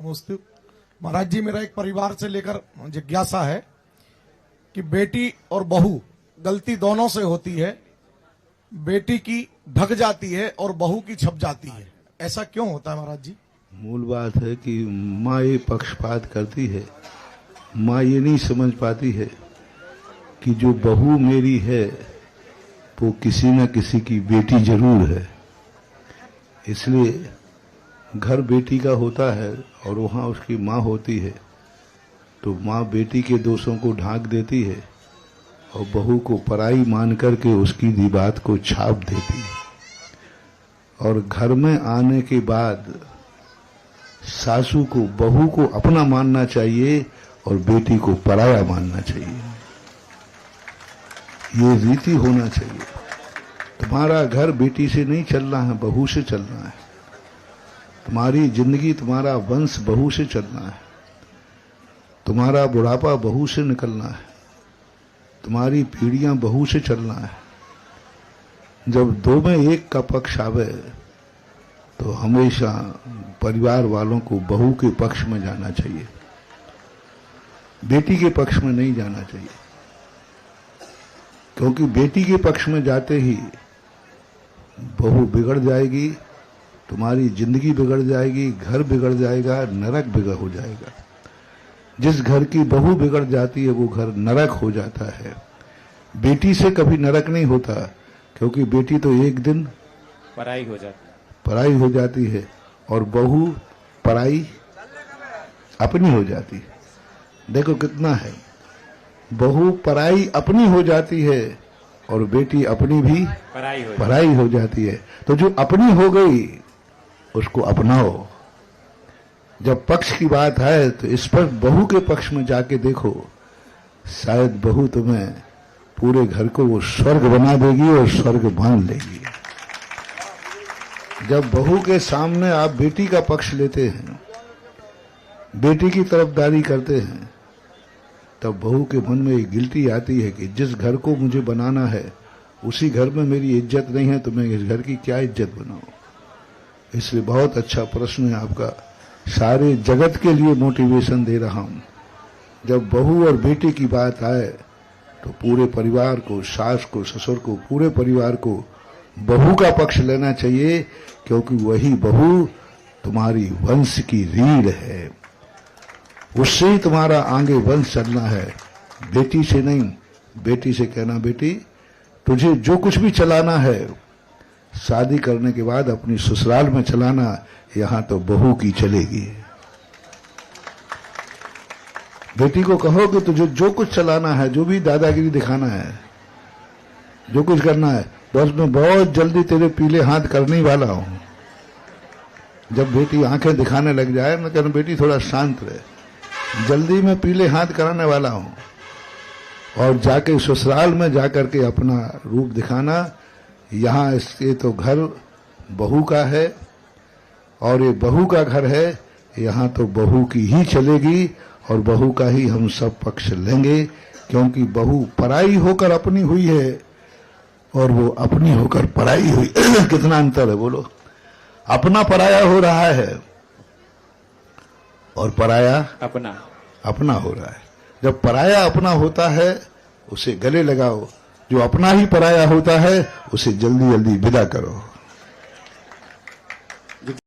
नमस्ते महाराज जी, मेरा एक परिवार से लेकर जिज्ञासा है कि बेटी और बहू गलती दोनों से होती है। बेटी की ढक जाती है और बहू की छप जाती है, ऐसा क्यों होता है महाराज जी? मूल बात है कि माँ ये पक्षपात करती है। माँ ये नहीं समझ पाती है कि जो बहू मेरी है वो किसी न किसी की बेटी जरूर है। इसलिए घर बेटी का होता है और वहाँ उसकी माँ होती है, तो माँ बेटी के दोषों को ढांक देती है और बहू को पराई मान करके उसकी दी बात को छाप देती है। और घर में आने के बाद सासू को बहू को अपना मानना चाहिए और बेटी को पराया मानना चाहिए। ये रीति होना चाहिए। तुम्हारा घर बेटी से नहीं चलना है, बहू से चलना है। तुम्हारी जिंदगी, तुम्हारा वंश बहू से चलना है। तुम्हारा बुढ़ापा बहू से निकलना है। तुम्हारी पीढ़ियां बहू से चलना है। जब दो में एक का पक्ष आवे तो हमेशा परिवार वालों को बहू के पक्ष में जाना चाहिए, बेटी के पक्ष में नहीं जाना चाहिए। क्योंकि बेटी के पक्ष में जाते ही बहू बिगड़ जाएगी, तुम्हारी जिंदगी बिगड़ जाएगी, घर बिगड़ जाएगा, नरक बिगड़ हो जाएगा। जिस घर की बहू बिगड़ जाती है वो घर नरक हो जाता है। बेटी से कभी नरक नहीं होता, क्योंकि बेटी तो एक दिन पराई हो जाती है और बहू पराई अपनी हो जाती है। देखो कितना है, बहू पराई अपनी हो जाती है और बेटी अपनी भी पराई हो जाती है। तो जो अपनी हो गई उसको अपनाओ। जब पक्ष की बात है तो इस पर बहू के पक्ष में जाके देखो, शायद बहू तुम्हें पूरे घर को वो स्वर्ग बना देगी और स्वर्ग मान लेगी। जब बहू के सामने आप बेटी का पक्ष लेते हैं, बेटी की तरफदारी करते हैं, तब बहू के मन में एक गिल्टी आती है कि जिस घर को मुझे बनाना है उसी घर में मेरी इज्जत नहीं है, तो मैं इस घर की क्या इज्जत बनाऊं। इसलिए बहुत अच्छा प्रश्न है आपका, सारे जगत के लिए मोटिवेशन दे रहा हूं। जब बहू और बेटी की बात आए तो पूरे परिवार को, सास को, ससुर को, पूरे परिवार को बहू का पक्ष लेना चाहिए, क्योंकि वही बहू तुम्हारी वंश की रीढ़ है। उससे ही तुम्हारा आगे वंश चलना है, बेटी से नहीं। बेटी से कहना, बेटी तुझे जो कुछ भी चलाना है शादी करने के बाद अपनी ससुराल में चलाना, यहां तो बहू की चलेगी। बेटी को कहो कि तुझे जो कुछ चलाना है, जो भी दादागिरी दिखाना है, जो कुछ करना है, बस मैं बहुत जल्दी तेरे पीले हाथ करने वाला हूं। जब बेटी आंखें दिखाने लग जाए, मैं कहूं बेटी थोड़ा शांत रहे, जल्दी मैं पीले हाथ कराने वाला हूं। और जाके ससुराल में जाकर के अपना रूप दिखाना। यहाँ ये तो घर बहू का है और ये बहू का घर है, यहाँ तो बहू की ही चलेगी और बहू का ही हम सब पक्ष लेंगे। क्योंकि बहू पराई होकर अपनी हुई है और वो अपनी होकर पराई हुई। कितना अंतर है बोलो। अपना पराया हो रहा है और पराया अपना हो रहा है। जब पराया अपना होता है उसे गले लगाओ, जो अपना ही पराया होता है उसे जल्दी जल्दी विदा करो।